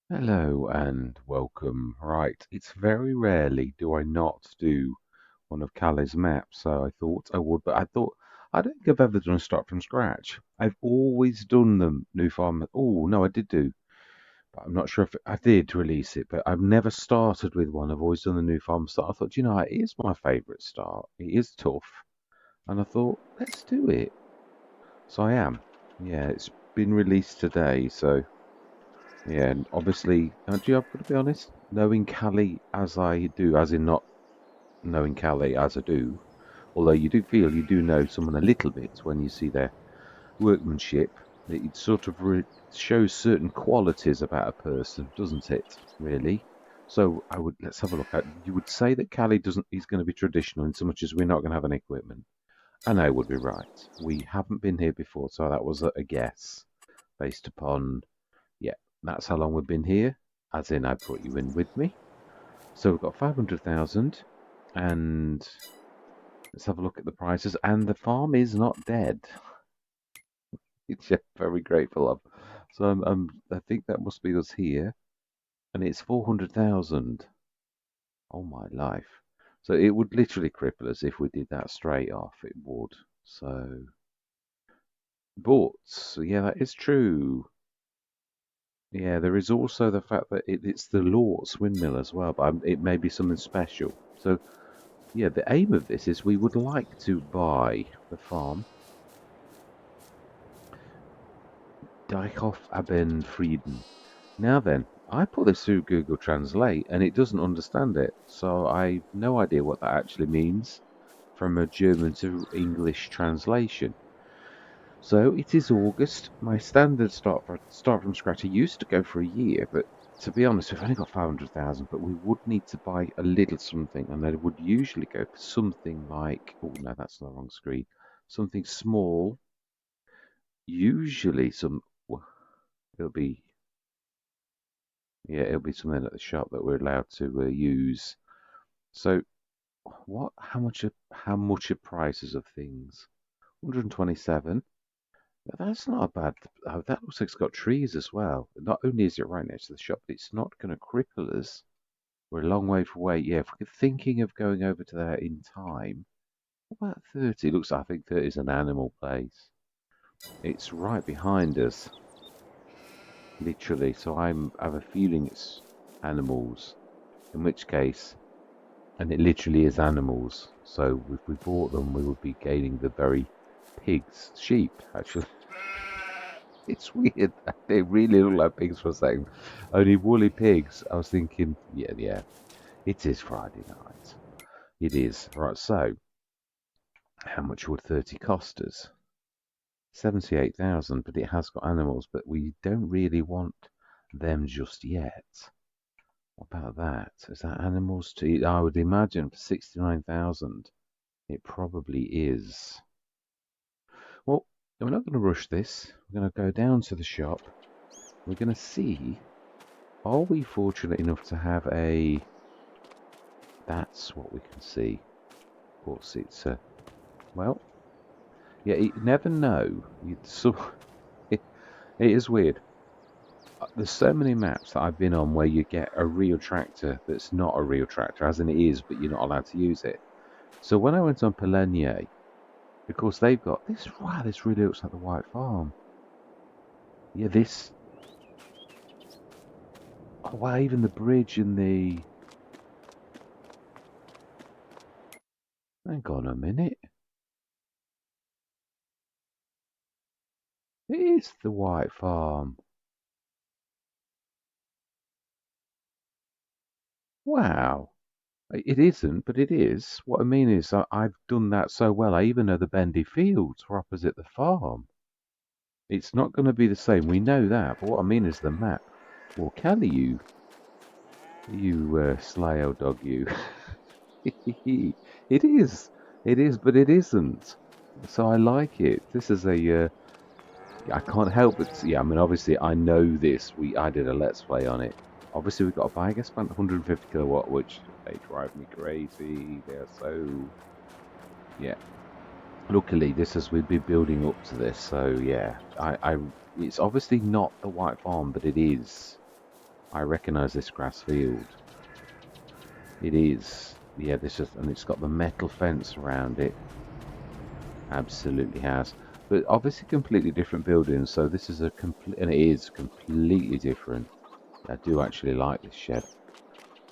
Hello and welcome. Right, it's very rarely do I not do one of Calle's maps, so I thought I would, but I thought I don't think I've ever done a start from scratch. I've always done them new farm. Oh no, I did do, but I'm not sure if I did release it, but I've never started with one. I've always done the new farm start. I thought, it is my favourite start. It is tough, and I thought, let's do it. So I am. Yeah, it's been released today, so. Yeah, and obviously, I've got to be honest, knowing Callie as I do, as in not knowing Callie as I do, although you do feel you do know someone a little bit when you see their workmanship, it sort of shows certain qualities about a person, doesn't it, really? So let's have a look at, you would say that Callie doesn't, he's going to be traditional in so much as we're not going to have any equipment. And I would be right. We haven't been here before, so that was a guess based upon yeah, that's how long we've been here, as in I brought you in with me. So we've got 500,000, and let's have a look at the prices. And the farm is not dead. It's very grateful of. So I think that must be us here, and it's 400,000. Oh my life! So it would literally cripple us if we did that straight off. It would. So, but yeah, that is true. Yeah, there is also the fact that it's the Lortz windmill as well, but it may be something special. So, yeah, the aim of this is we would like to buy the farm Deichhof Abendfreden. Now then, I put this through Google Translate and it doesn't understand it, so I've no idea what that actually means from a German to English translation. So it is August. My standard start from scratch. I used to go for a year, but to be honest, we've only got 500,000. But we would need to buy a little something, and I would usually go for something like. Oh no, that's the wrong screen. Something small. Usually, it'll be it'll be something at the shop that we're allowed to use. So what? How much are prices of things? 127. That's not a bad. Oh, that looks like it's got trees as well. Not only is it right next to the shop, but it's not going to cripple us. We're a long way away. Yeah, if we're thinking of going over to there in time, what about 30? Looks, I think 30 is an animal place. It's right behind us, literally. So I have a feeling it's animals. In which case, and it literally is animals. So if we bought them, we would be gaining the very pigs, sheep, actually. It's weird. They really look like pigs for a second. Only woolly pigs. I was thinking, yeah. It is Friday night. It is. Right, so how much would 30 cost us? 78,000, but it has got animals, but we don't really want them just yet. What about that? Is that animals to eat? I would imagine for 69,000, it probably is. Well, we're not going to rush this. We're going to go down to the shop. We're going to see, are we fortunate enough to have a... That's what we can see. Of course, it's well, yeah. You never know. It, it is weird. There's so many maps that I've been on where you get a real tractor that's not a real tractor, as in it is, but you're not allowed to use it. So when I went on Pelenier, of course they've got this. Wow, this really looks like the White Farm. Yeah, this. Oh wow, even the bridge and the. Hang on a minute. It is the White Farm. Wow. It isn't, but it is. What I mean is, I've done that so well. I even know the Bendy Fields were opposite the farm. It's not going to be the same. We know that. But what I mean is the map. Well, can you sly old dog, you? It is. It is, but it isn't. So I like it. This is a. I can't help but yeah. I mean, obviously, I know this. I did a let's play on it. Obviously, we've got a bike. I spent 150 kilowatt, which they drive me crazy. They're so yeah. Luckily, this as we've been building up to this, so yeah. It's obviously not the White Farm, but it is. I recognise this grass field. It is. Yeah, this is, and it's got the metal fence around it. Absolutely has. But obviously completely different buildings, so this is a complete, and it is completely different. I do actually like this shed.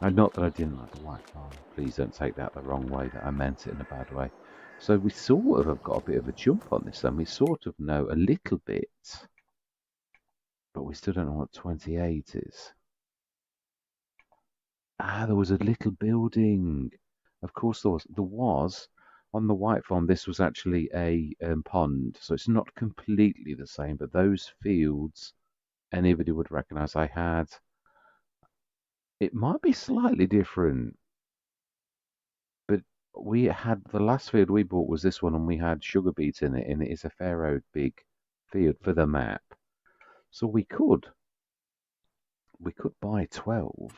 And not that I didn't like the white farm. Please don't take that the wrong way, that I meant it in a bad way. So we sort of have got a bit of a jump on this, and we sort of know a little bit, but we still don't know what 28 is. Ah, there was a little building. Of course there was. There was. On the white farm, this was actually a pond, so it's not completely the same, but those fields, anybody would recognise I had. It might be slightly different, but we had, the last field we bought was this one, and we had sugar beets in it, and it is a fair old big field for the map. So we could buy 12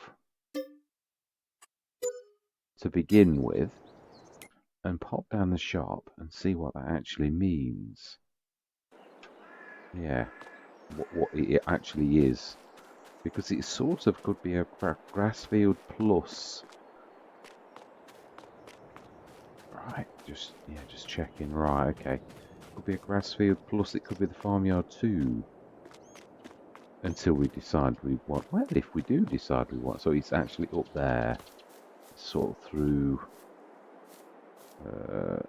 to begin with, and pop down the shop and see what that actually means. Yeah, what it actually is, because it sort of could be a grass field plus. Right, just checking. Right, okay. Could be a grass field plus. It could be the farmyard too. Until we decide we want. Well, if we do decide we want, so it's actually up there, sort of through.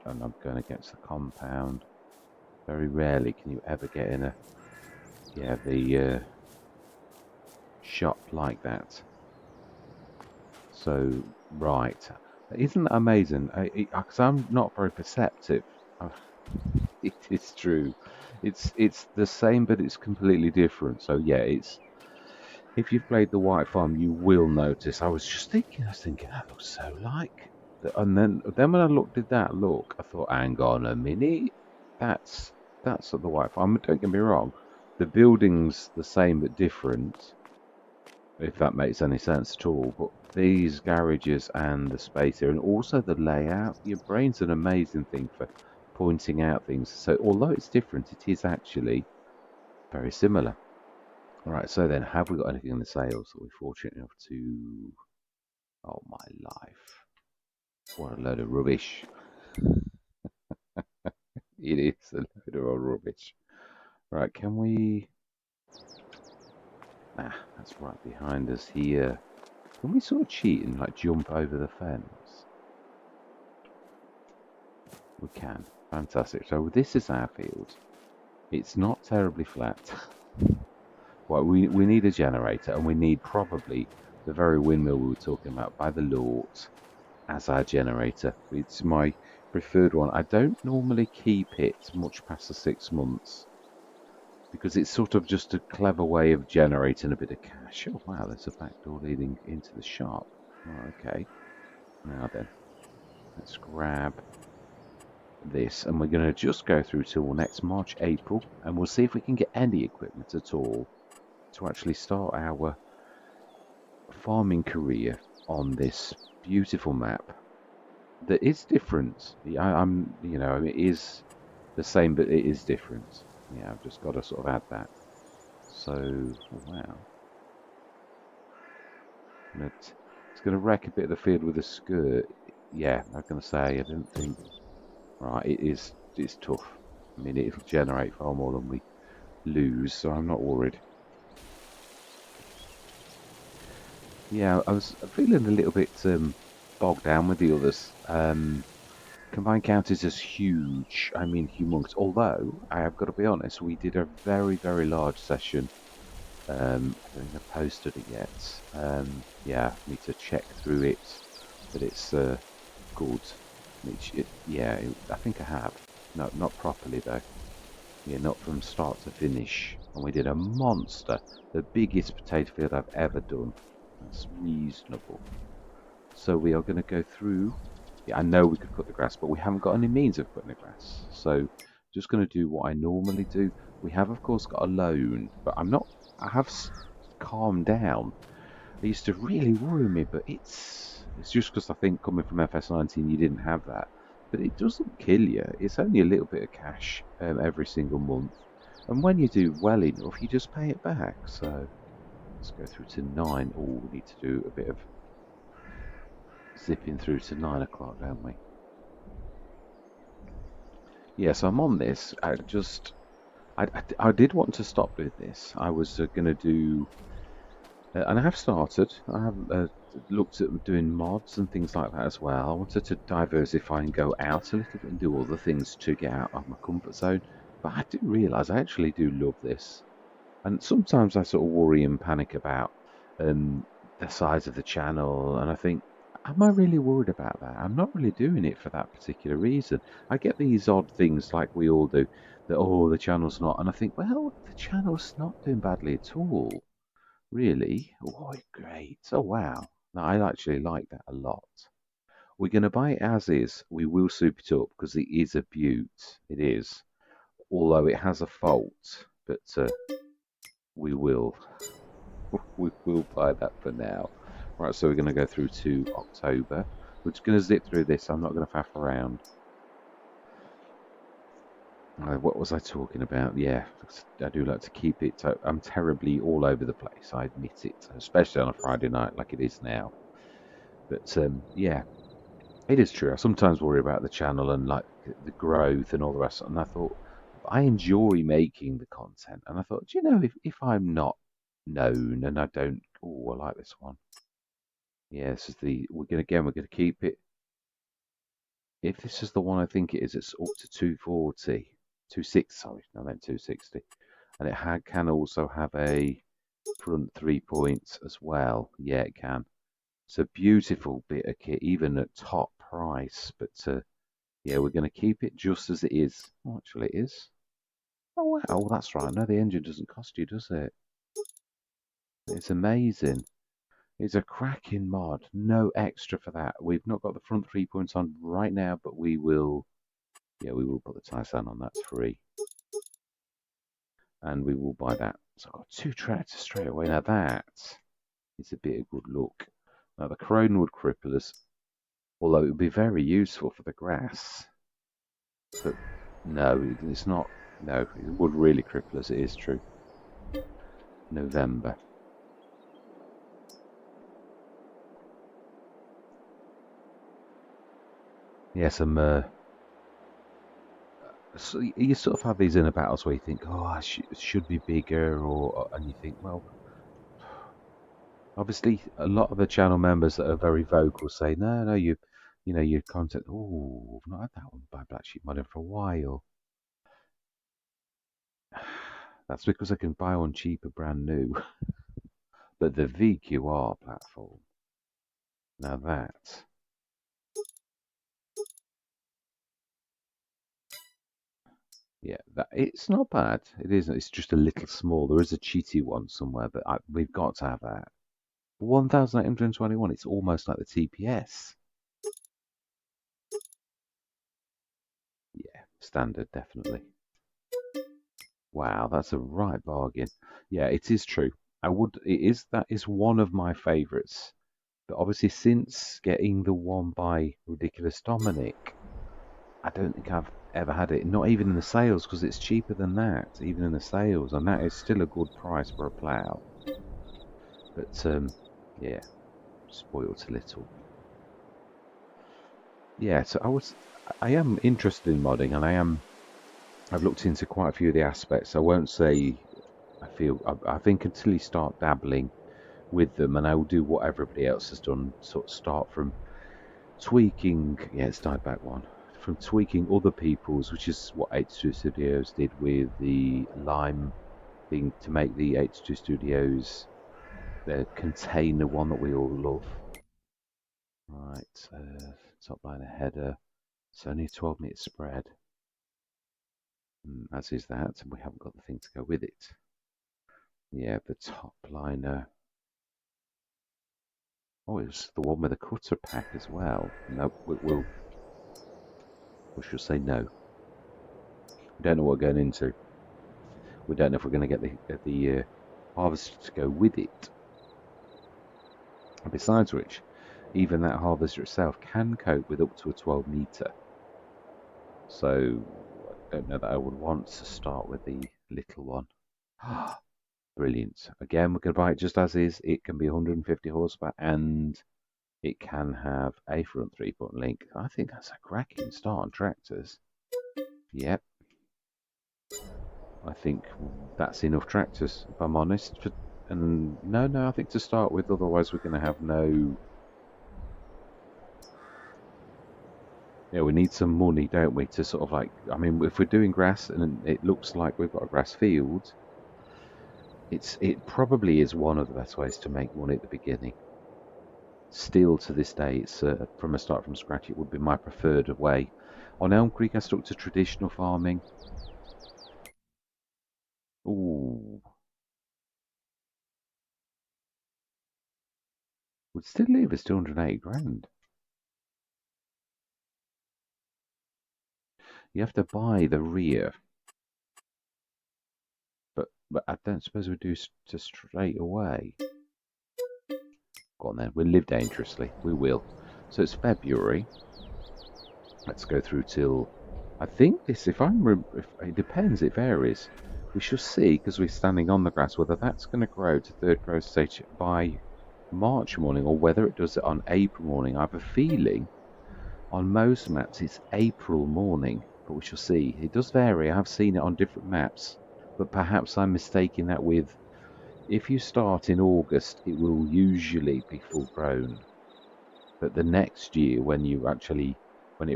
And I'm going against the compound. Very rarely can you ever get in the shop like that. So, right. Isn't that amazing? Because I'm not very perceptive. It is true. It's the same, but it's completely different. So yeah, it's, if you've played the White Farm, you will notice. I was thinking, that looks so like. And then when I did that look, I thought, hang on a minute, that's at the White Farm. Don't get me wrong, the building's the same but different, if that makes any sense at all. But these garages and the space here, and also the layout, your brain's an amazing thing for pointing out things. So although it's different, it is actually very similar. All right, so then, have we got anything in the sales that we're fortunate enough to? Oh my life! What a load of rubbish! It is a load of old rubbish. Right, can we? Ah, that's right behind us here. Can we sort of cheat and like jump over the fence? We can. Fantastic. So this is our field. It's not terribly flat. Well, we need a generator, and we need probably the very windmill we were talking about by the Lord as our generator. It's my preferred one. I don't normally keep it much past the 6 months, because it's sort of just a clever way of generating a bit of cash. Oh wow, there's a back door leading into the shop. Oh, okay. Now then, let's grab this, and we're going to just go through till next March, April, and we'll see if we can get any equipment at all to actually start our farming career on this beautiful map that is different. It is the same, but it is different. Yeah, I've just got to sort of add that. So, oh, wow. It's going to wreck a bit of the field with a skirt. Yeah, I'm going to say, I didn't think. Right, it's tough. I mean, it'll generate far more than we lose, so I'm not worried. Yeah, I was feeling a little bit bogged down with the others. Combined count is just huge. I mean, humongous. Although, I have got to be honest, we did a very, very large session. I don't think I've posted it yet. Yeah, I need to check through it, but it's good. I think I have. No, not properly though. Yeah, not from start to finish. And we did a monster, the biggest potato field I've ever done. That's reasonable. So we are going to go through. Yeah, I know we could cut the grass, but we haven't got any means of cutting the grass. So just going to do what I normally do. We have, of course, got a loan, but I have calmed down. It used to really worry me, but it's just because I think coming from FS19 you didn't have that. But it doesn't kill you. It's only a little bit of cash every single month. And when you do well enough, you just pay it back. So Let's go through to 9. Oh, we need to do a bit of zipping through to 9 o'clock, don't we? Yes, I'm on this. I did want to stop with this. I was going to do, and I have started. I have looked at doing mods and things like that as well. I wanted to diversify and go out a little bit and do other things to get out of my comfort zone. But I do realise I actually do love this. And sometimes I sort of worry and panic about the size of the channel, and I think, am I really worried about that? I'm not really doing it for that particular reason. I get these odd things like we all do, that, oh, the channel's not, and I think, well, the channel's not doing badly at all, really. Oh, great. Oh, wow. No, I actually like that a lot. We're going to buy it as is. We will soup it up because it is a beaut. It is. Although it has a fault, but we will. We will buy that for now. Right, so we're going to go through to October. We're just going to zip through this. I'm not going to faff around. What was I talking about? Yeah, I do like to keep it. I'm terribly all over the place. I admit it, especially on a Friday night like it is now. But yeah, it is true. I sometimes worry about the channel and like the growth and all the rest. And I thought I enjoy making the content. And I thought, do you know, if I'm not known and I don't, oh, I like this one. Yeah, this is we're gonna keep it. If this is the one I think it is, it's up to 240, 260, sorry, I meant 260. And can also have a front 3 points as well. Yeah, it can. It's a beautiful bit of kit, even at top price. But yeah, we're gonna keep it just as it is. Oh, actually, it is. Oh wow, well, that's right. No, the engine doesn't cost you, does it? It's amazing. It's a cracking mod. No extra for that. We've not got the front 3 points on right now, but we will. Yeah, we will put the Tyson on. That's free, and we will buy that. So I've got 2 tractors straight away. Now that is a bit of good luck. Now the Cronewood Cripplers, although it would be very useful for the grass, but no, it's not. No, it would really cripple us. It is true. November. Yes, so you sort of have these inner battles where you think, oh, I should be bigger, and you think, well, obviously, a lot of the channel members that are very vocal say, no, no, you know, your content. Oh, I've not had that one by Black Sheep Modding for a while. That's because I can buy one cheaper, brand new. But the VQR platform, now that. Yeah, it's not bad. It isn't. It's just a little small. There is a cheaty one somewhere, but we've got to have that. 1,821. It's almost like the TPS. Yeah, standard, definitely. Wow, that's a right bargain. Yeah, it is true. That is one of my favourites. But obviously, since getting the one by Ridiculous Dominic, I don't think I've ever had it. Not even in the sales, because it's cheaper than that, even in the sales, and that is still a good price for a plough. But yeah, spoilt a little. Yeah, so I am interested in modding, and I've looked into quite a few of the aspects. I won't say I think until you start dabbling with them, and I will do what everybody else has done. Sort of start from tweaking. Yeah, it's died back one. From tweaking other people's, which is what H2 Studios did with the Lime thing to make the H2 Studios container one that we all love. Right, top liner header. It's only a 12-meter spread, as is that, and we haven't got the thing to go with it. Yeah, the top liner. Oh, it's the one with the cutter pack as well. No, we should say no. We don't know what we're going into. We don't know if we're going to get the harvester to go with it. And besides which, even that harvester itself can cope with up to a 12-meter. So I don't know that I would want to start with the little one. Brilliant. Again, we're going to buy it just as is. It can be 150 horsepower and it can have a front 3-point link. I think that's a cracking start on tractors. Yep. I think that's enough tractors, if I'm honest. And no, I think to start with, otherwise we're going to have no... Yeah, we need some money, don't we, to sort of like... I mean, if we're doing grass and it looks like we've got a grass field, it probably is one of the best ways to make money at the beginning. Still to this day, it's from a start from scratch, it would be my preferred way. On Elm Creek, I stuck to traditional farming. Ooh. Would still leave us 280 grand. You have to buy the rear. But I don't suppose we do to straight away. Go on then, we'll live dangerously. We will. So it's February. Let's go through till... I think this, if it depends, it varies. We shall see, because we're standing on the grass, whether that's going to grow to third growth stage by March morning or whether it does it on April morning. I have a feeling on most maps it's April morning, but we shall see. It does vary. I have seen it on different maps, but perhaps I'm mistaking that with... If you start in August, it will usually be full grown. But the next year, when it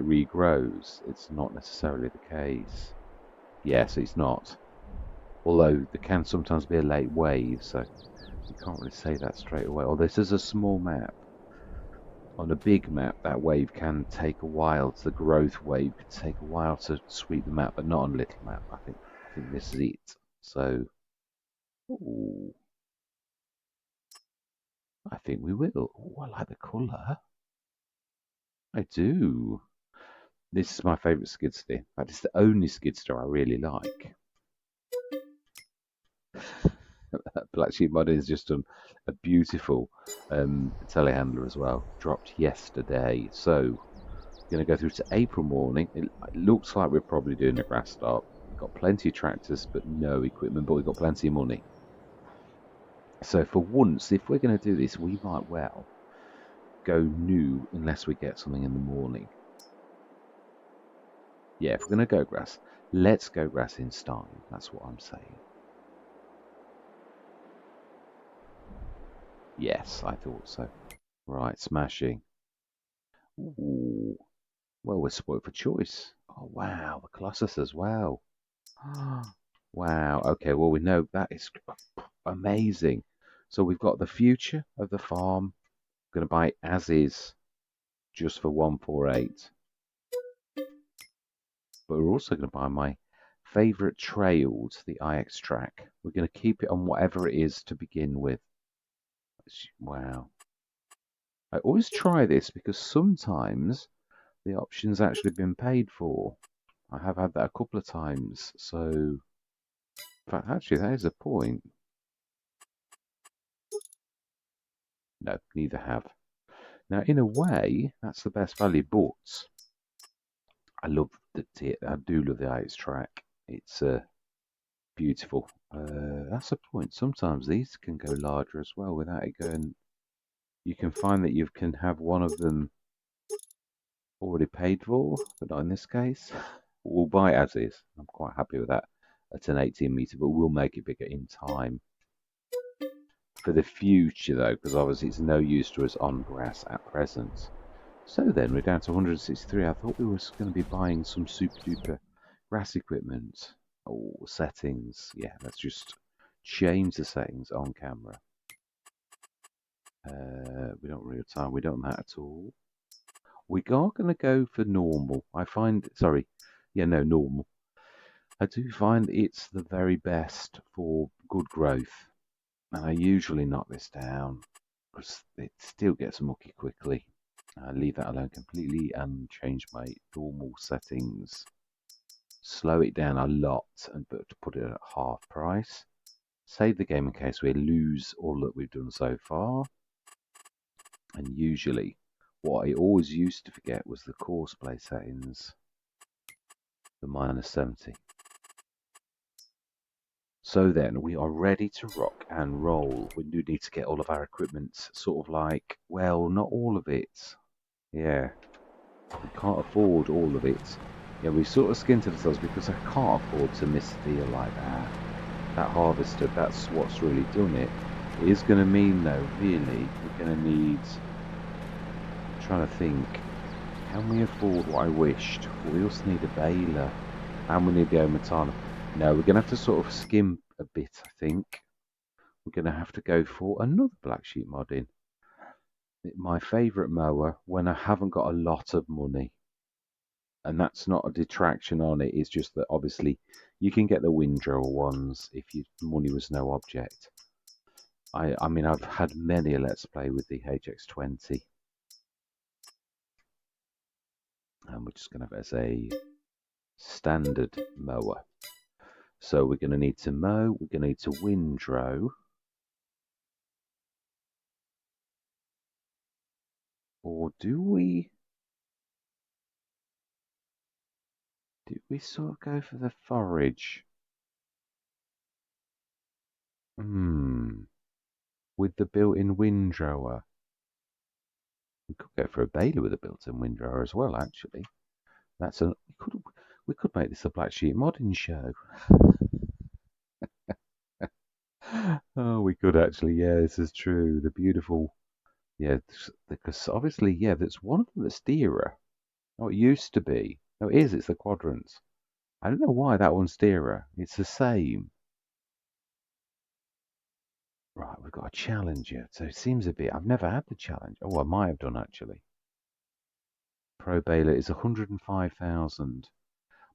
regrows, it's not necessarily the case. Yes, it's not. Although there can sometimes be a late wave, so you can't really say that straight away. Or this is a small map. On a big map, that wave can take a while. The growth wave could take a while to sweep the map, but not on a little map. I think this is it. So, ooh, I think we will. Oh, I like the colour. I do. This is my favourite skid steer. In fact, it's the only skid steer I really like. Black Sheep Modding has just done a beautiful telehandler as well. Dropped yesterday. So, going to go through to April morning. It looks like we're probably doing a grass start. We've got plenty of tractors, but no equipment, but we've got plenty of money. So for once, if we're going to do this, we might well go new unless we get something in the morning. Yeah, if we're going to go grass, let's go grass in style. That's what I'm saying. Yes, I thought so. Right, smashing. Ooh. Well, we're spoiled for choice. Oh, wow, the Colossus as well. Wow, okay, well, we know that is amazing. So we've got the future of the farm. Going to buy it as is, just for 148. But we're also going to buy my favourite trails, the IX track. We're going to keep it on whatever it is to begin with. Wow. I always try this because sometimes the option's actually been paid for. I have had that a couple of times. So, in fact, actually, that is a point. No, neither have. Now, in a way, that's the best value, but I do love the IX track. It's beautiful. That's a point. Sometimes these can go larger as well without it going. You can find that you can have one of them already paid for, but not in this case. We'll buy it as is. I'm quite happy with that. It's an 18 meter, but we'll make it bigger in time. For the future, though, because obviously it's no use to us on grass at present. So then, we're down to 163. I thought we were going to be buying some super duper grass equipment. Oh, settings. Yeah, let's just change the settings on camera. We don't really have time. We don't that at all. We are going to go for normal. I find, sorry, yeah, no, normal. I do find it's the very best for good growth. And I usually knock this down because it still gets mucky quickly. I leave that alone completely and change my normal settings. Slow it down a lot and to put it at half price. Save the game in case we lose all that we've done so far. And usually, what I always used to forget was the course play settings. The -70. So then we are ready to rock and roll. We do need to get all of our equipment sort of like, well, not all of it. Yeah, we can't afford all of it. Yeah, we sort of skinned ourselves because I can't afford to miss a deal like that. That harvester, that's what's really done it. It is going to mean though, really, we're going to need, I'm trying to think, can we afford what I wished? We also need a baler and we need the Omatana. No, we're going to have to sort of skim a bit, I think. We're going to have to go for another black sheep modding. My favourite mower when I haven't got a lot of money. And that's not a detraction on it, it's just that obviously you can get the windrower ones if your money was no object. I mean, I've had many a Let's Play with the HX20. And we're just going to have it as a standard mower. So we're going to need to mow, we're going to need to windrow. Or do we sort of go for the forage? With the built-in windrower. We could go for a baler with a built-in windrower as well, actually. We could make this a black sheep modding show. Oh, we could actually, yeah, this is true. The beautiful, yeah, because obviously, yeah, there's one of them that's dearer. Oh, it used to be. No, it is, it's the quadrants. I don't know why that one's dearer. It's the same. Right, we've got a challenger. So it seems a bit, I've never had the challenge. Oh, I might have done actually. Pro baler is 105,000,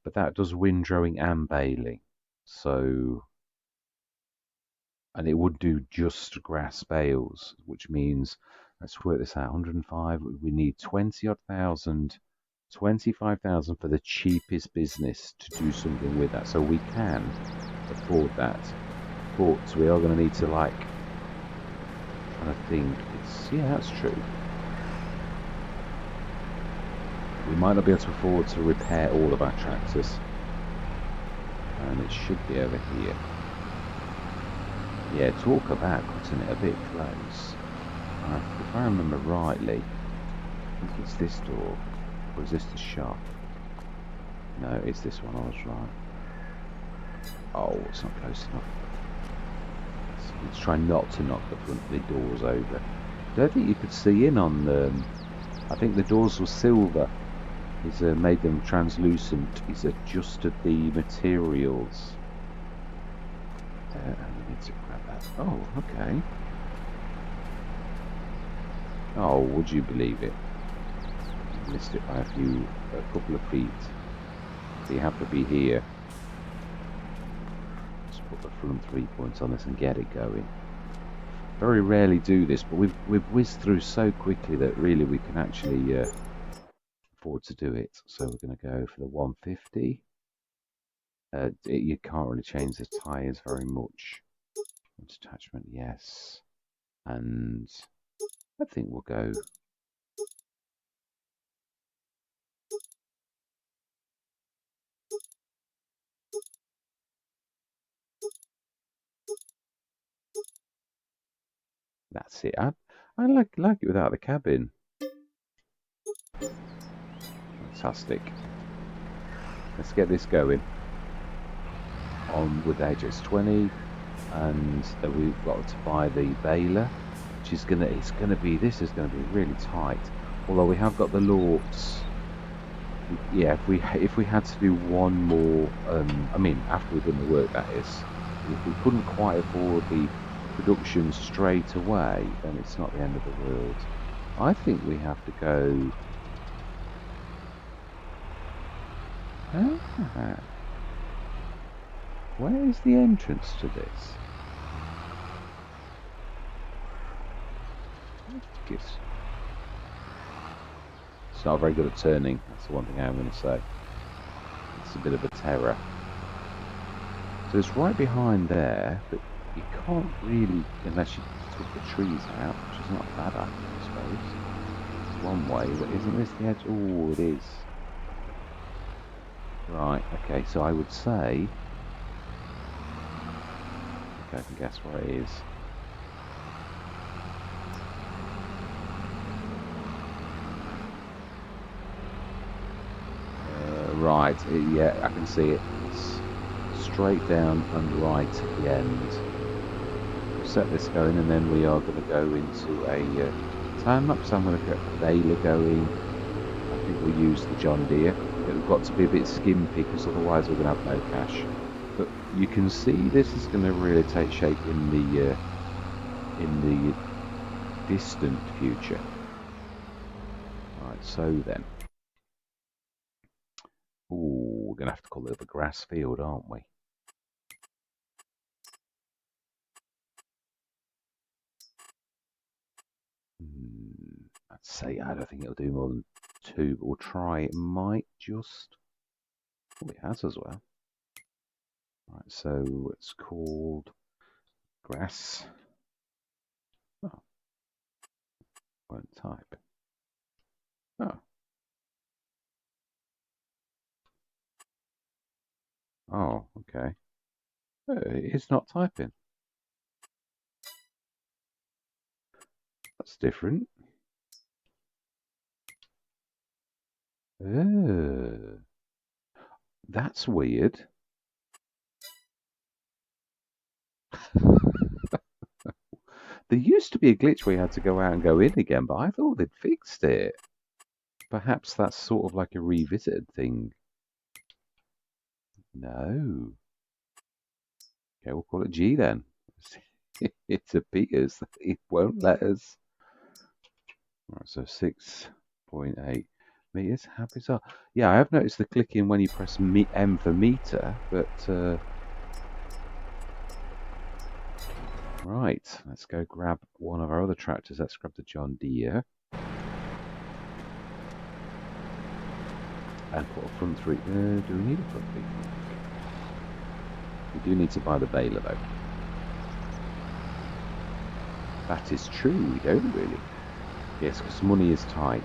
but that does windrowing and baling. So, and it would do just grass bales, which means, let's work this out, 105, we need 20 odd thousand, 25,000 for the cheapest business to do something with that. So we can afford that, but we are going to need to like, trying to think, yeah, that's true. We might not be able to afford to repair all of our tractors. And it should be over here. Yeah, talk about cutting it a bit close. If I remember rightly, I think it's this door. Or is this the shop? No, it's this one, I was right. Oh, it's not close enough. Let's try not to knock the front of the doors over. I don't think you could see in on them. I think the doors were silver. He's made them translucent. He's adjusted the materials. I need to grab that. Oh, okay. Oh, would you believe it? You missed it by a couple of feet. So you have to be here. Just put the front 3 points on this and get it going. Very rarely do this, but we've whizzed through so quickly that really we can actually afford to do it. So we're going to go for the 150. You can't really change the tyres very much. Attachment, yes. And I think we'll go. That's it. I like it without the cabin. Fantastic. Let's get this going. On with HX20, and we've got to buy the baler, which is this is gonna be really tight. Although we have got the Lorts. Yeah, if we had to do one more, I mean, after we've done the work, that is, if we couldn't quite afford the production straight away, then it's not the end of the world. I think we have to go. Where is the entrance to this? It's not very good at turning, that's the one thing I'm going to say. It's a bit of a terror. So it's right behind there, but you can't really, unless you took the trees out, which is not a bad idea, I suppose. It's one way, but isn't this the edge? Oh, it is. Right, okay, so I would say I can guess what it is. Right, yeah, I can see it. It's straight down and right at the end. We'll set this going, and then we are going to go into a time lapse. I'm going to get the baler going. I think we'll use the John Deere. It'll got to be a bit skimpy because otherwise we're going to have no cash. But you can see this is going to really take shape in the distant future. Right, so then. Ooh, we're going to have to call it a grass field, aren't we? I'd say I don't think it'll do more than 2, but we'll try. It might just... Oh, it has as well. Right, so it's called grass. Oh, won't type. Oh. Oh, okay. It's not typing. That's different. That's weird. There used to be a glitch where you had to go out and go in again, but I thought they'd fixed it. Perhaps that's sort of like a revisited thing. No. Okay, we'll call it G then. It appears that it won't let us. Right, so 6.8 meters. How bizarre. Yeah, I have noticed the clicking when you press M for meter, but right, let's go grab one of our other tractors. Let's grab the John Deere and put a front three. Do we need a front three? We do need to buy the baler though. That is true, we don't really. Yes, because money is tight.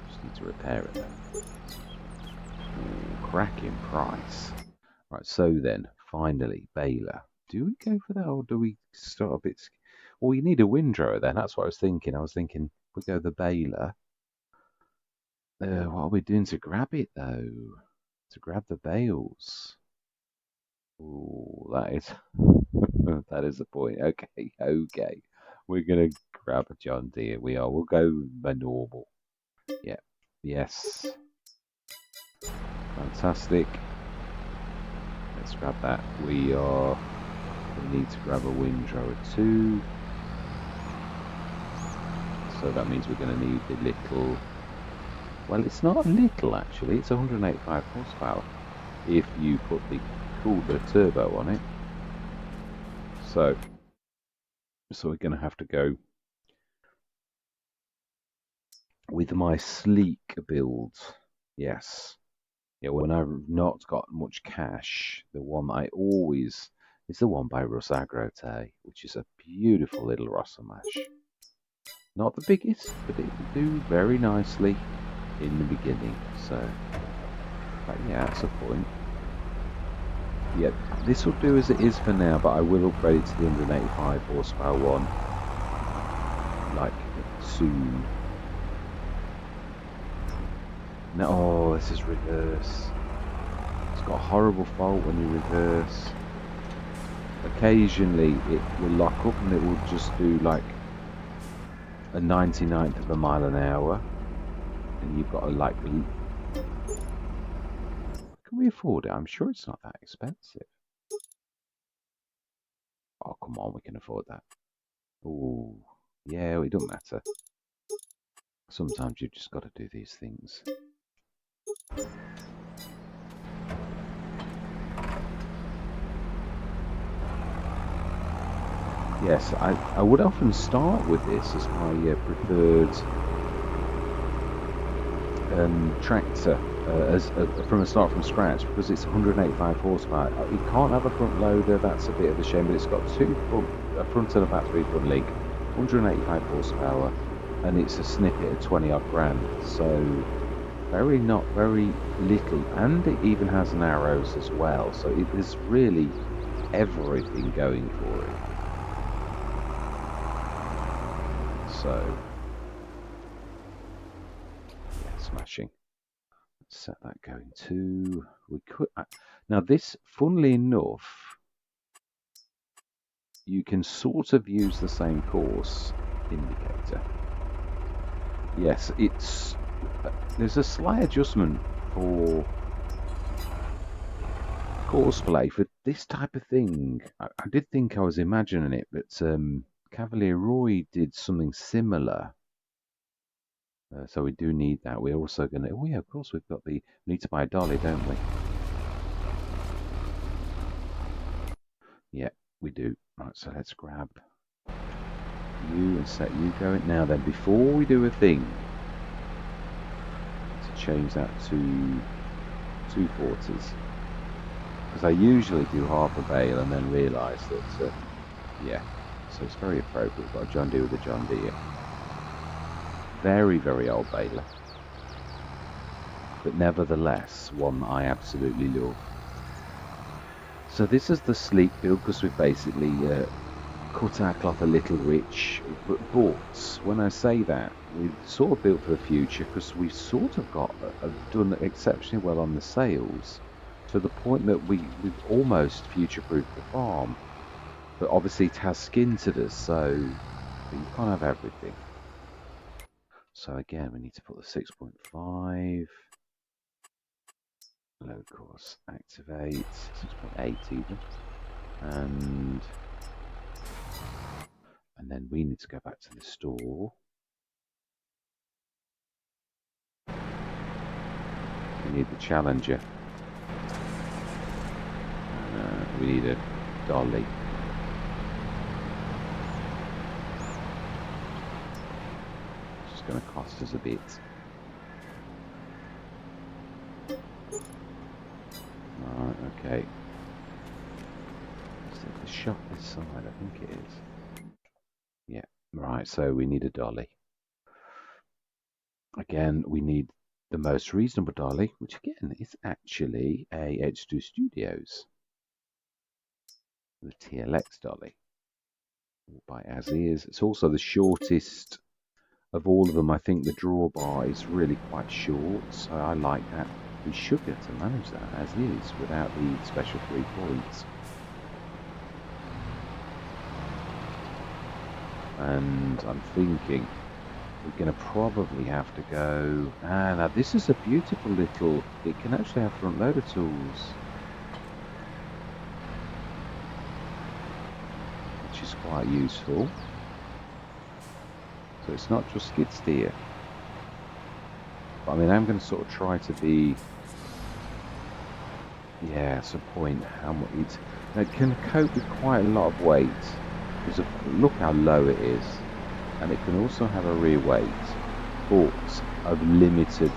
Just need to repair it though. Ooh, cracking price. Right, so then, finally, baler. Do we go for that or do we start a bit... Well, you need a windrower then, that's what I was thinking. I was thinking, if we go the baler, what are we doing to grab it though? To grab the bales. Ooh, that is... that is the point. Okay, okay. We're going to grab a John Deere. We are. We'll go the normal. Yeah. Yes. Fantastic. Let's grab that. We need to grab a windrower too. So that means we're going to need the little... Well, it's not little actually. It's 185 horsepower if you put the cooler turbo on it. So we're going to have to go with my sleek build. Yes. Yeah, when I've not got much cash, the one I always is the one by Russ Agrote, which is a beautiful little Rossa mash. Not the biggest, but it will do very nicely in the beginning. So, but yeah, that's a point. Yeah, this will do as it is for now, but I will upgrade it to the 185 horsepower one, like soon. No, oh, this is reverse. It's got a horrible fault when you reverse. Occasionally it will lock up and it will just do like a 99th of a mile an hour. And you've got to like... Can we afford it? I'm sure it's not that expensive. Oh, come on, we can afford that. Oh, yeah, it doesn't matter. Sometimes you've just got to do these things. Yes, I would often start with this as my preferred tractor from a start from scratch because it's 185 horsepower. You can't have a front loader, that's a bit of a shame, but it's got a front and a battery front link, 185 horsepower, and it's a snippet of 20 odd grand. So not very little, and it even has an arrows as well, so it is really everything going for it. So yeah, smashing. Let's set that going to, we could now this, funnily enough, you can sort of use the same course indicator. Yes, it's there's a slight adjustment for courseplay for this type of thing. I did think I was imagining it, but Cavalier Roy did something similar. So we do need that. We're also going to... Oh yeah, of course we've got the... We need to buy a dolly, don't we? Yeah, we do. Right, so let's grab you and set you going. Now then, before we do a thing, to change that to 240s. Because I usually do half a bale and then realise that, yeah, so it's very appropriate. We've got a John Deere with a John Deere. Very, very old baler. But nevertheless, one that I absolutely love. So this is the sleek build because we've basically cut our cloth a little rich. But when I say that, we've sort of built for the future because we've sort of got done exceptionally well on the sales to the point that we've almost future-proofed the farm. But obviously it has skin to this, so you can't have everything. So again, we need to put the 6.5. Low course, activate, 6.8 even. And then we need to go back to the store. We need the Challenger. We need a dolly. It's going to cost us a bit. Right, okay. Is it the shop this side? I think it is. Yeah, right, so we need a dolly. Again, we need the most reasonable dolly, which again is actually a H2 Studios. The TLX dolly. By as is. It's also the shortest of all of them. I think the drawbar is really quite short, so I like that. We should be able to manage that as is without the special 3 points. And I'm thinking we're going to probably have to go... now this is a beautiful little... It can actually have front loader tools, which is quite useful. So it's not just skid steer. But I mean, I'm going to sort of try to be... Yeah, it's a point how much it can cope with quite a lot of weight. Because look how low it is. And it can also have a rear weight, but of limited...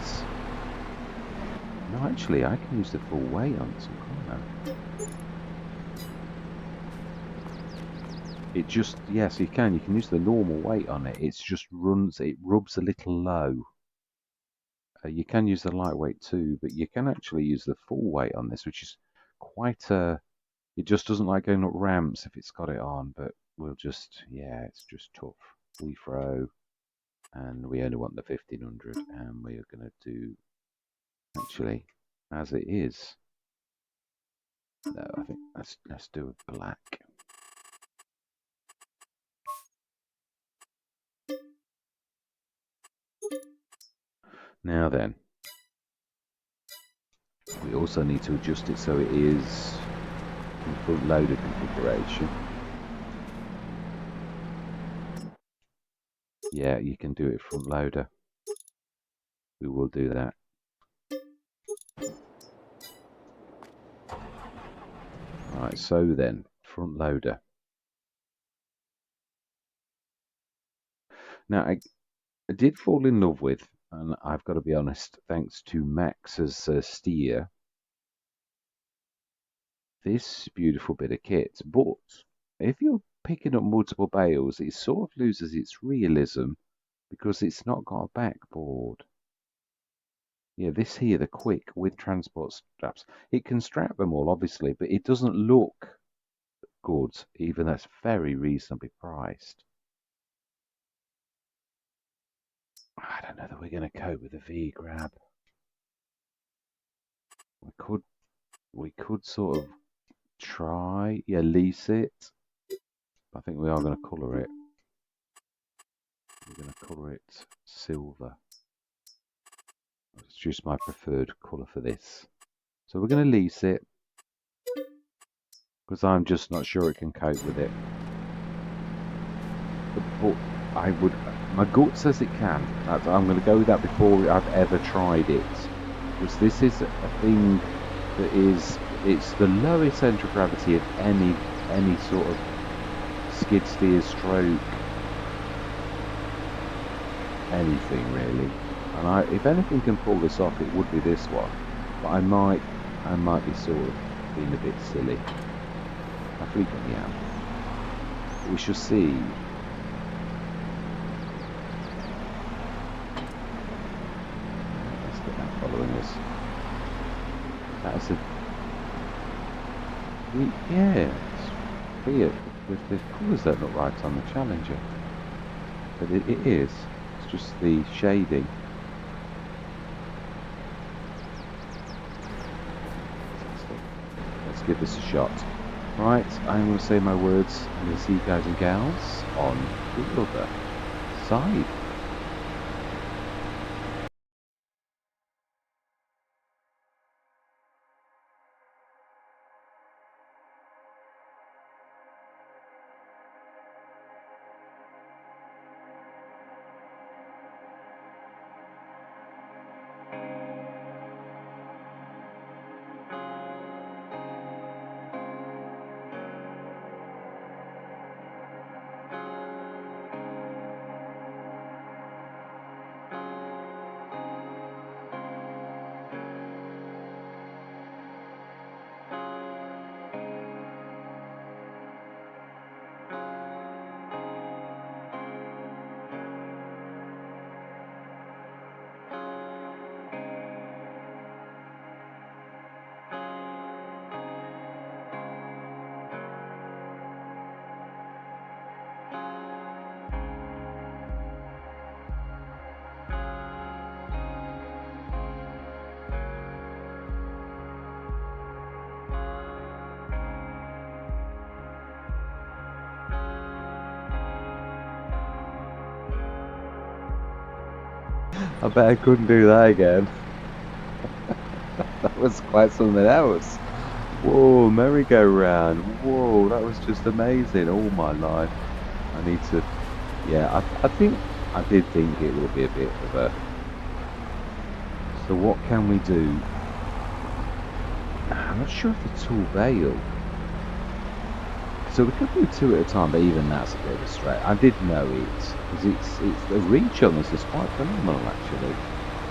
No, actually, I can use the full weight on this one, can't I? It just, yes, you can use the normal weight on it. It's just it rubs a little low. You can use the lightweight too, but you can actually use the full weight on this, which is quite a... It just doesn't like going up ramps if it's got it on, but we'll just, yeah, it's just tough. We throw, and we only want the 1500, and we're going to do, actually, as it is. No, I think let's do a black. Now then, we also need to adjust it so it is in front loader configuration. Yeah, you can do it front loader. We will do that. Right, so then, front loader. Now, I did fall in love with, and I've got to be honest, thanks to Max's steer, this beautiful bit of kit. But if you're picking up multiple bales, it sort of loses its realism because it's not got a backboard. Yeah, this here, the quick with transport straps. It can strap them all, obviously, but it doesn't look good, even though it's very reasonably priced. I don't know that we're going to cope with a V-grab. We could sort of try, yeah, lease it. I think we are going to colour it. We're going to colour it silver. It's just my preferred colour for this. So we're going to lease it because I'm just not sure it can cope with it. But I would, my gut says it can. I'm going to go with that before I've ever tried it. Because this is a thing that is, it's the lowest centre of gravity of any sort of skid steer stroke anything really. And if anything can pull this off, it would be this one. But I might be sort of being a bit silly. I frequently am. We shall see. Let's get that following us. That's a yeah. It's weird. The colours don't look right on the Challenger, but it is. It's just the shading. Let's give this a shot. Right, I'm going to say my words. I'm going to see you guys and gals on the other side. I bet I couldn't do that again. That was quite something else. Whoa, merry-go-round. Whoa, that was just amazing. All my life. I need to... Yeah, I did think it would be a bit of a... So what can we do? I'm not sure if the tool bail. So we could do two at a time, but even that's a bit of a stretch. I did know it, because it's the reach on this is quite phenomenal actually.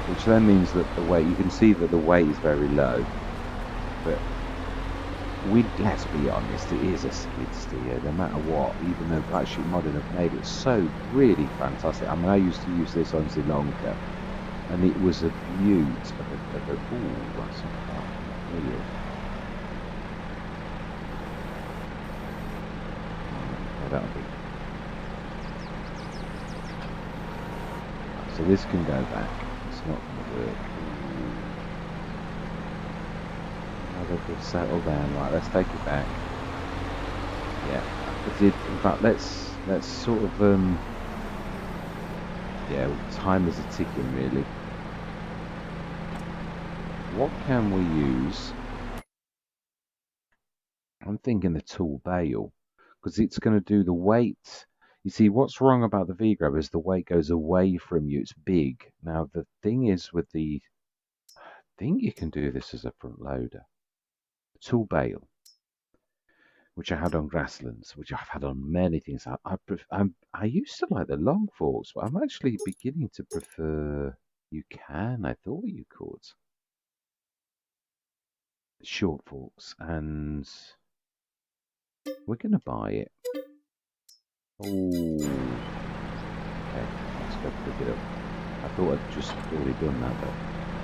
Which then means that the weight, you can see that the weight is very low. But let's be honest, it is a skid steer, no matter what, even though Blackship Modern have made it so really fantastic. I mean, I used to use this on Sri Lanka, and it was a beaut of a ooh, that's not weird. That'll be. So this can go back. It's not going to work. Now they've settled down. Right, let's take it back. Yeah, in fact, let's sort of yeah, time is a ticking really. What can we use? I'm thinking the tool bail, because it's going to do the weight. You see, what's wrong about the V-Grab is the weight goes away from you. It's big. Now, the thing is with the... I think you can do this as a front loader. Tool bail, which I had on grasslands, which I've had on many things. I used to like the long forks, but I'm actually beginning to prefer... You can. I thought you could. Short forks, and we're going to buy it. Oh, okay, let's go pick it up. I thought I'd just already done that, but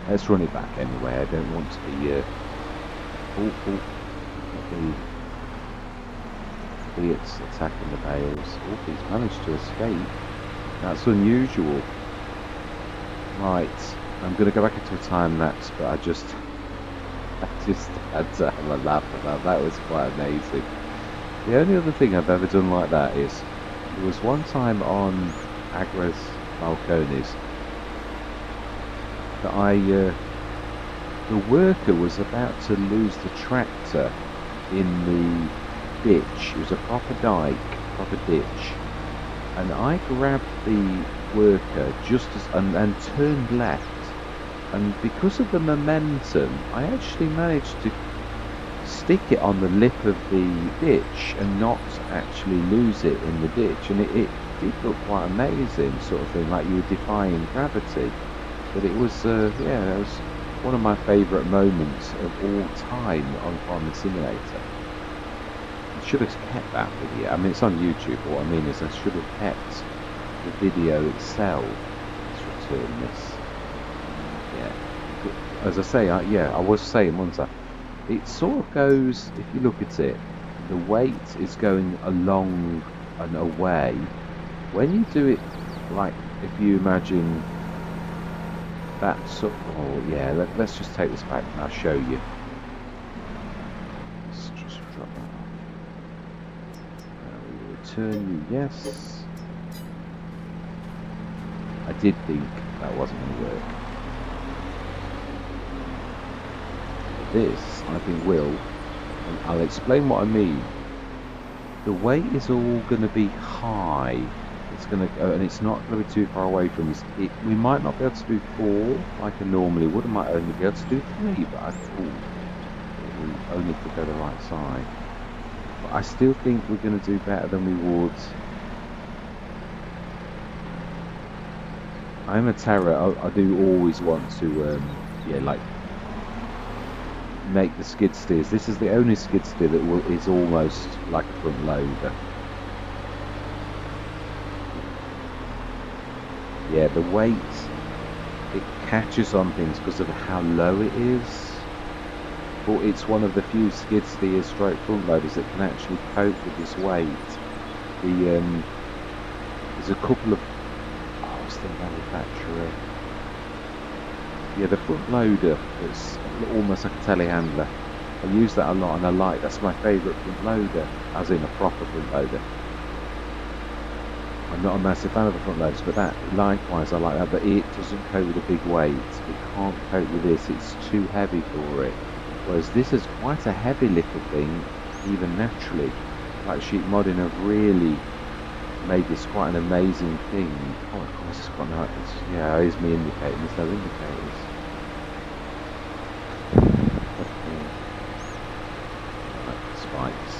Let's run it back anyway. I don't want to be it's attacking the bales. Oh, he's managed to escape. That's unusual. Right, I'm going to go back into a time lapse, but I just had to have a laugh about that. That was quite amazing. The only other thing I've ever done like that is there was one time on Agras Balcones that the worker was about to lose the tractor in the ditch. It was a proper dike, proper ditch, and I grabbed the worker just as and turned left, and because of the momentum I actually managed to stick it on the lip of the ditch and not actually lose it in the ditch, and it did look quite amazing, sort of thing, like you were defying gravity. But it was yeah, it was one of my favourite moments of all time on Farming Simulator. I should have kept that video. I mean, it's on YouTube, but what I mean is I should have kept the video itself. Let's return this. Yeah, as I say, yeah, I was saying once that it sort of goes, if you look at it, the weight is going along and away. When you do it, like, if you imagine that sort of, oh yeah, let's just take this back and I'll show you. Let's just drop that. We will return you, yes. I did think that wasn't going to work. This, I think, will, and I'll explain what I mean. The weight is all going to be high. It's going to, and it's not going to be too far away from us. We might not be able to do 4 like I normally would. I might only be able to do 3, but I thought we only could go the right side. But I still think we're going to do better than we would. I'm a terror. I do always want to, yeah, like, make the skid steers. This is the only skid steer that is almost like a front loader. Yeah, the weight, it catches on things because of how low it is, but it's one of the few skid steers stroke front loaders that can actually cope with this weight. There's a couple of, oh, what's the manufacturer? Yeah, the front loader, it's almost like a telehandler. I use that a lot, and I like, that's my favourite front loader, as in a proper front loader. I'm not a massive fan of the front loaders, but that, likewise, I like that, but it doesn't cope with a big weight. It can't cope with this, it's too heavy for it. Whereas this is quite a heavy little thing, even naturally. Like Sheep Modding have really made this quite an amazing thing. Oh, of course, it's quite nice. Yeah, here's me indicating, there's no indicators. Like spikes.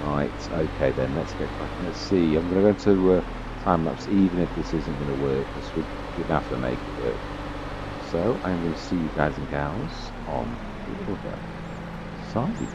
Right, okay then, let's get back. Let's see, I'm going to go to time lapse even if this isn't going to work, because we're going to have to make it work. So, I'm going to see you guys and gals on the other side.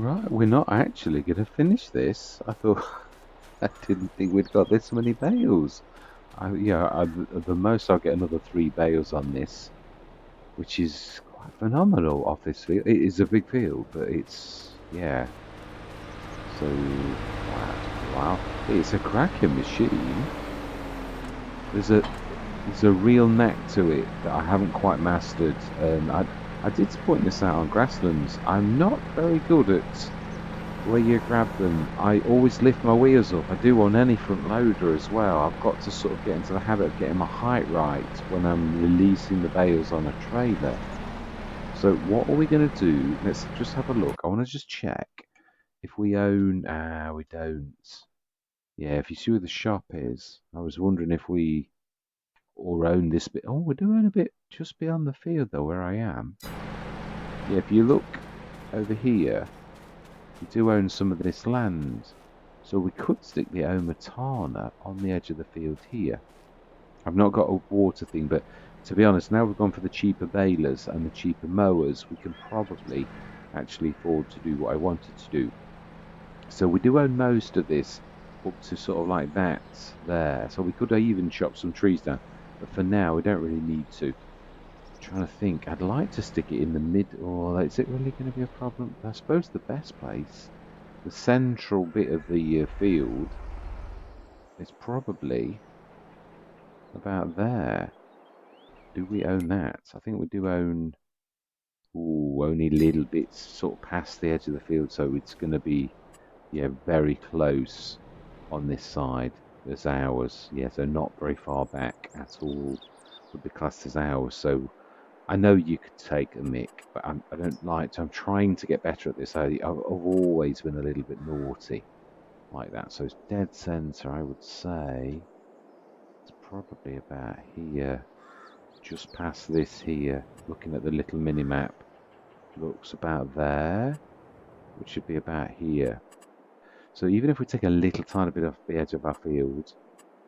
Right, we're not actually going to finish this. I thought I didn't think we'd got this many bales. The most I'll get another 3 bales on this, which is quite phenomenal off this field. It is a big field, but it's yeah. So wow, it's a cracking machine. There's a real knack to it that I haven't quite mastered. I did point this out on grasslands. I'm not very good at where you grab them. I always lift my wheels up. I do on any front loader as well. I've got to sort of get into the habit of getting my height right when I'm releasing the bales on a trailer. So what are we going to do? Let's just have a look. I want to just check if we own... we don't. Yeah, if you see where the shop is, I was wondering if we or own this bit. Oh, we're doing a bit just beyond the field though, where I am. Yeah, if you look over here, we do own some of this land. So we could stick the Omatana on the edge of the field here. I've not got a water thing, but to be honest, now we've gone for the cheaper balers and the cheaper mowers, we can probably actually afford to do what I wanted to do. So we do own most of this up to sort of like that there. So we could even chop some trees down. But for now, we don't really need to. I'm trying to think. I'd like to stick it in the mid. Or is it really going to be a problem? I suppose the best place, the central bit of the field, is probably about there. Do we own that? I think we do own. Ooh, only little bits sort of past the edge of the field, so it's going to be, yeah, very close on this side as ours. Yeah, so not very far back at all would be classed as ours. So I know you could take a mick, but I don't like to. I'm trying to get better at this. I've always been a little bit naughty like that. So it's dead centre, I would say. It's probably about here, just past this here. Looking at the little mini map, looks about there, which should be about here. So even if we take a little tiny bit off the edge of our field,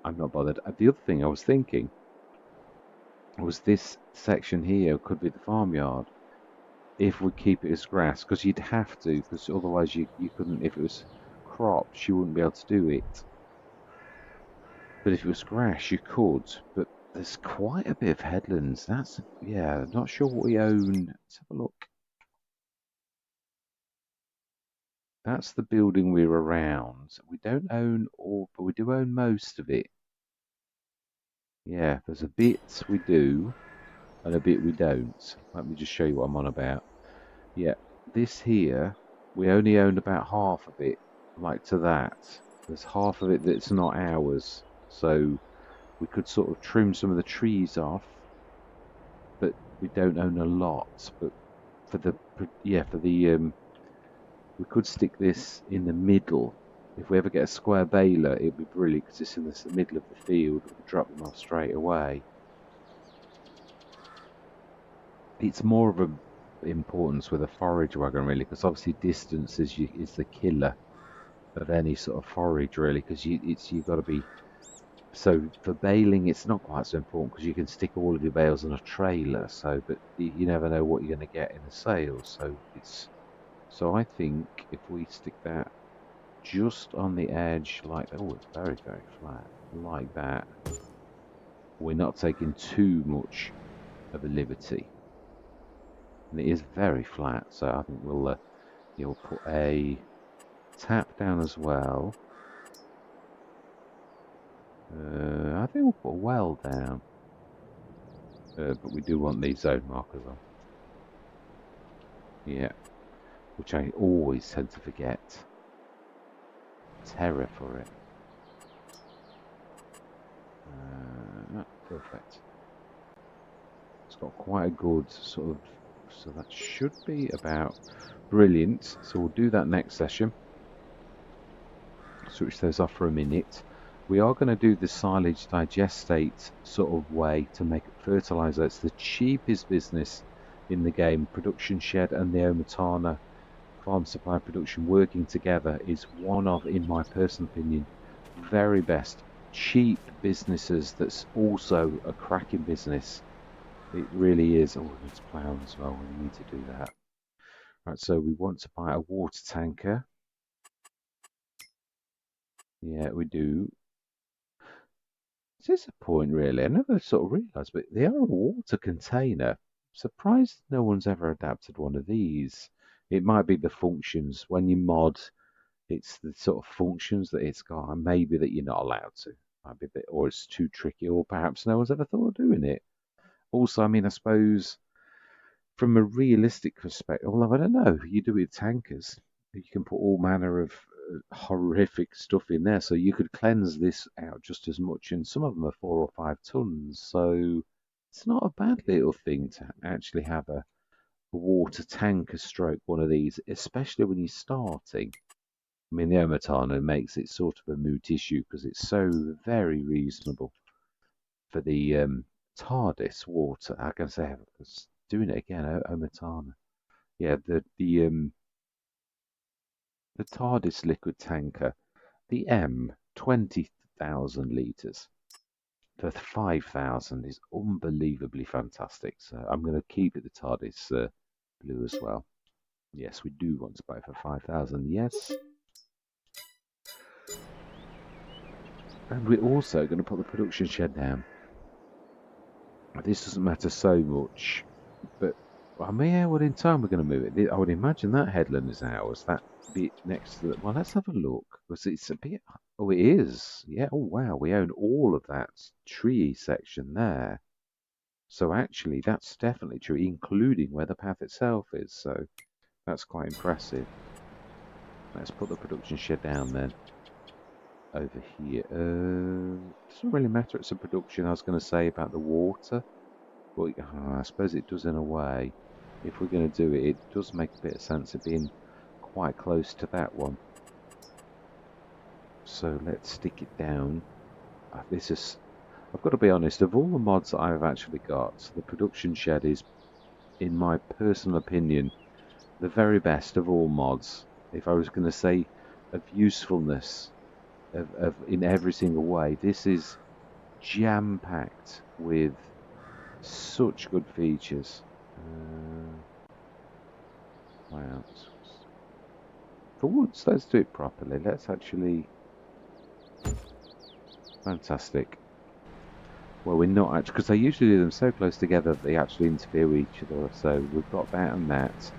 I'm not bothered. The other thing I was thinking was this section here could be the farmyard if we keep it as grass, because you'd have to, because otherwise you couldn't. If it was crops, you wouldn't be able to do it. But if it was grass, you could. But there's quite a bit of headlands. That's, yeah, not sure what we own. Let's have a look. That's the building we're around. We don't own all, but we do own most of it. Yeah, there's a bit we do and a bit we don't. Let me just show you what I'm on about. Yeah, this here, we only own about half of it, like to that. There's half of it that's not ours. So we could sort of trim some of the trees off, but we don't own a lot. But for the, yeah, for the, we could stick this in the middle. If we ever get a square baler, it'd be brilliant because it's in the middle of the field. We could drop them off straight away. It's more of a importance with a forage wagon really, because obviously distance is the killer of any sort of forage really, because you've got to be. So for baling, it's not quite so important because you can stick all of your bales on a trailer. So, but you never know what you're going to get in the sales. So so I think if we stick that just on the edge, like, oh, it's very, very flat, like that, we're not taking too much of a liberty. And it is very flat, so I think you'll put a tap down as well. I think we'll put a well down, but we do want these zone markers on. Yeah, which I always tend to forget. Terror for it. Perfect. It's got quite a good sort of, so that should be about brilliant. So we'll do that next session. Switch those off for a minute. We are going to do the silage digestate sort of way to make it fertilizer. It's the cheapest business in the game. Production shed and the Omatana farm supply production working together is one of, in my personal opinion, very best cheap businesses that's also a cracking business. It really is. Oh, it's ploughing as well. We need to do that. Right, so we want to buy a water tanker. Yeah, we do. This is a point, really. I never sort of realised, but they are a water container. Surprised no one's ever adapted one of these. It might be the functions. When you mod, it's the sort of functions that it's got, and maybe that you're not allowed to. Might be a bit, or it's too tricky, or perhaps no one's ever thought of doing it. Also, I mean, I suppose from a realistic perspective, although I don't know, you do it with tankers, you can put all manner of horrific stuff in there, so you could cleanse this out just as much, and some of them are 4 or 5 tons, so it's not a bad little thing to actually have a water tanker stroke one of these, especially when you're starting. I mean, the Omatana makes it sort of a moot issue because it's so very reasonable for the TARDIS water. I can say I was doing it again, Omatana. Yeah, the TARDIS liquid tanker, the M, 20,000 litres for 5,000 is unbelievably fantastic. So I'm going to keep it the TARDIS blue as well. Yes, we do want to buy it for 5,000. Yes. And we're also going to put the production shed down. This doesn't matter so much, but I mean, yeah, well, in time we're going to move it. I would imagine that headland is ours. That bit next to the. Well, let's have a look. Because it's a bit. Oh, it is. Yeah. Oh, wow. We own all of that tree section there. So actually, that's definitely true, including where the path itself is. So that's quite impressive. Let's put the production shed down then. Over here. Doesn't really matter. It's a production. I was going to say about the water. But I suppose it does in a way. If we're going to do it, it does make a bit of sense of being quite close to that one. So let's stick it down. This is, I've got to be honest, of all the mods that I've actually got, the production shed is, in my personal opinion, the very best of all mods. If I was going to say of usefulness, of in every single way, this is jam-packed with such good features. Wow. For once, let's do it properly. Let's actually... Fantastic. Well, we're not actually... Because they usually do them so close together that they actually interfere with each other. So we've got that and that.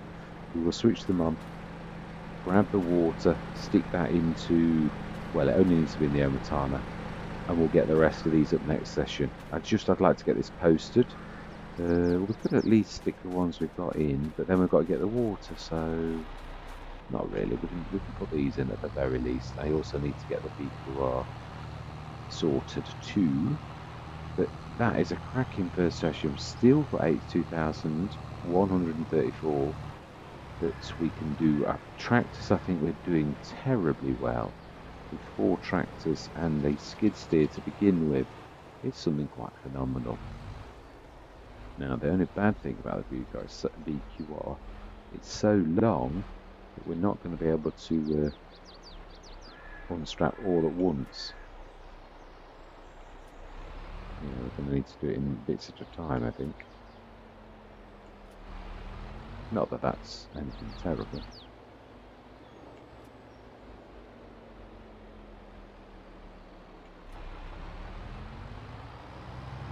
We will switch them on. Grab the water. Stick that into... Well, it only needs to be in the Omatana. And we'll get the rest of these up next session. I'd like to get this posted. We could at least stick the ones we've got in. But then we've got to get the water, so... Not really. We can put these in at the very least. I also need to get the people who are sorted too. But that is a cracking first session. Still got 82,134 that we can do. Tractors, I think we're doing terribly well. With 4 tractors and a skid steer to begin with. It's something quite phenomenal. Now, the only bad thing about the VQR, it's so long that we're not going to be able to unstrap all at once. Yeah, we're going to need to do it in bits at a time, I think. Not that that's anything terrible.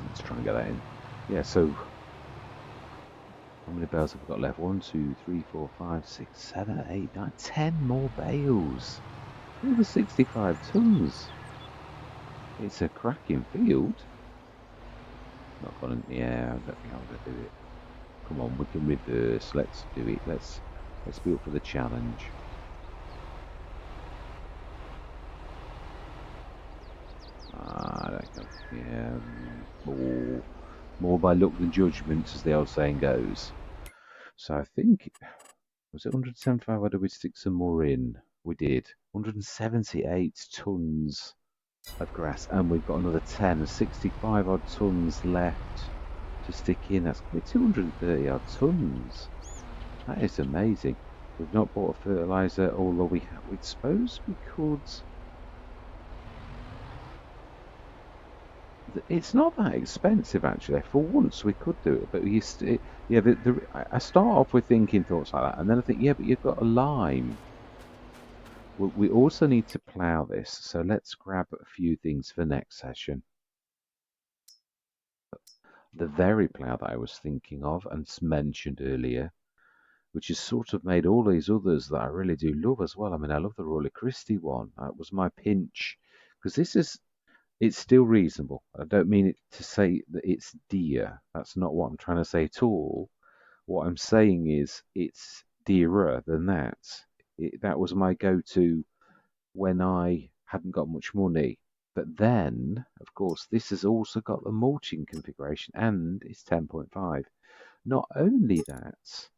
Let's try and get that in. Yeah, so how many bales have we got left? 1, 2, 3, 4, 5, 6, 7, 8, 9, 10 more bales. Over 65 tons. It's a cracking field. Not gone in the air. I don't think I'm going to do it. Come on, we can reverse. Let's do it. Let's be up for the challenge. I don't know. Yeah, more by luck than judgment, as the old saying goes. So I think, was it 175? Or did we stick some more in? We did. 178 tons of grass, and we've got another 10, 65 odd tons left to stick in. That's going to be 230 odd tons. That is amazing. We've not bought a fertilizer, although we suppose we could. It's not that expensive actually. For once we could do it, but yeah. I start off with thinking thoughts like that, and then I think, yeah, but you've got a lime. We also need to plough this, so let's grab a few things for next session. The very plough that I was thinking of and mentioned earlier, which has sort of made all these others that I really do love as well. I mean, I love the Royal Christie one. That was my pinch because it's still reasonable. I don't mean it to say that it's dear. That's not what I'm trying to say at all. What I'm saying is it's dearer than that. That was my go-to when I hadn't got much money. But then, of course, this has also got the mulching configuration and it's 10.5. Not only that,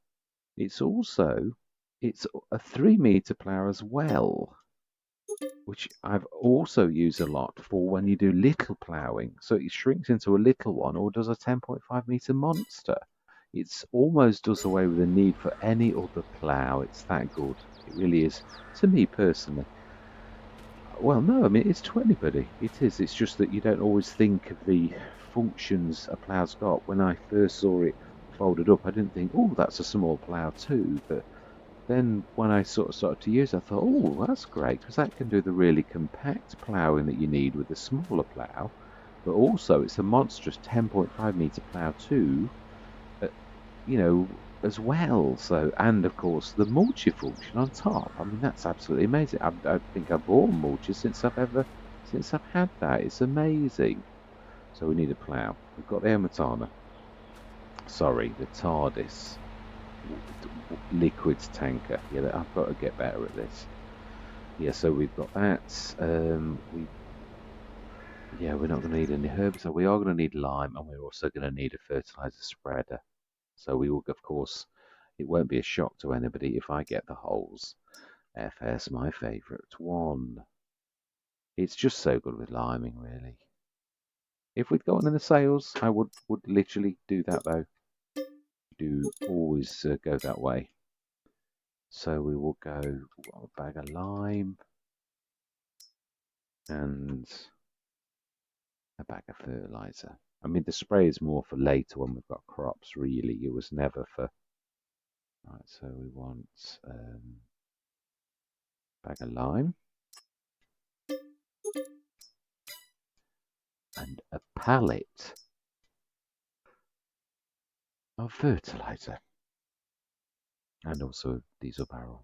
it's a 3 meter plough as well, which I've also used a lot for when you do little ploughing. So it shrinks into a little one or does a 10.5 meter monster. It's almost does away with the need for any other plough. It's that good. It really is, to me personally. Well, no, I mean, it's to anybody. It is. It's just that you don't always think of the functions a plough's got. When I first saw it folded up, I didn't think, oh, that's a small plough too. But then when I sort of started to use it, I thought, oh, that's great, because that can do the really compact ploughing that you need with the smaller plough. But also, it's a monstrous 10.5 meter plough too, you know, as well. So, and of course, the mulcher function on top. I mean, that's absolutely amazing. I think I've bought mulcher since I've had that. It's amazing. So we need a plough. We've got the Ematana. Sorry, the TARDIS liquids tanker. Yeah, I've got to get better at this. Yeah, so we've got that. We're not going to need any herbs, so we are going to need lime, and we're also going to need a fertilizer spreader. So we will, of course, it won't be a shock to anybody if I get the holes. FS, my favourite one. It's just so good with liming, really. If we'd gotten in the sales, I would literally do that, though. Do always go that way. So we will go a bag of lime and a bag of fertilizer. I mean, the spray is more for later when we've got crops, really. It was never for... Right, so we want bag of lime and a pallet of fertilizer and also a diesel barrel.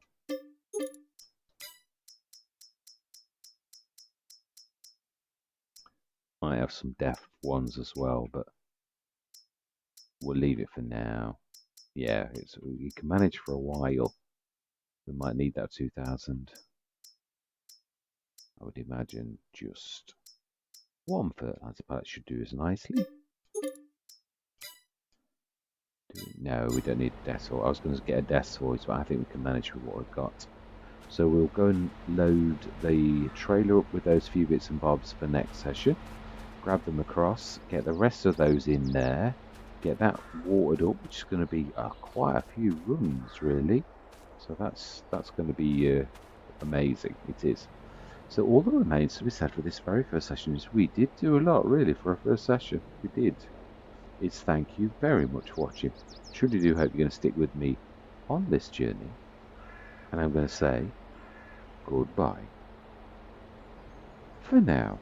I have some depth ones as well, but we'll leave it for now. Yeah, you can manage for a while. We might need that 2000. I would imagine just one fertilizer pallet should do as nicely. No, we don't need a desk. I was going to get a desk voice, but I think we can manage with what we've got. So we'll go and load the trailer up with those few bits and bobs for next session. Grab them across, get the rest of those in there, get that watered up, which is going to be quite a few runs, really. So that's going to be amazing. It is. So all that remains to be said for this very first session is we did do a lot, really, for a first session. We did. It's thank you very much for watching. Truly do hope you're going to stick with me on this journey. And I'm going to say goodbye for now.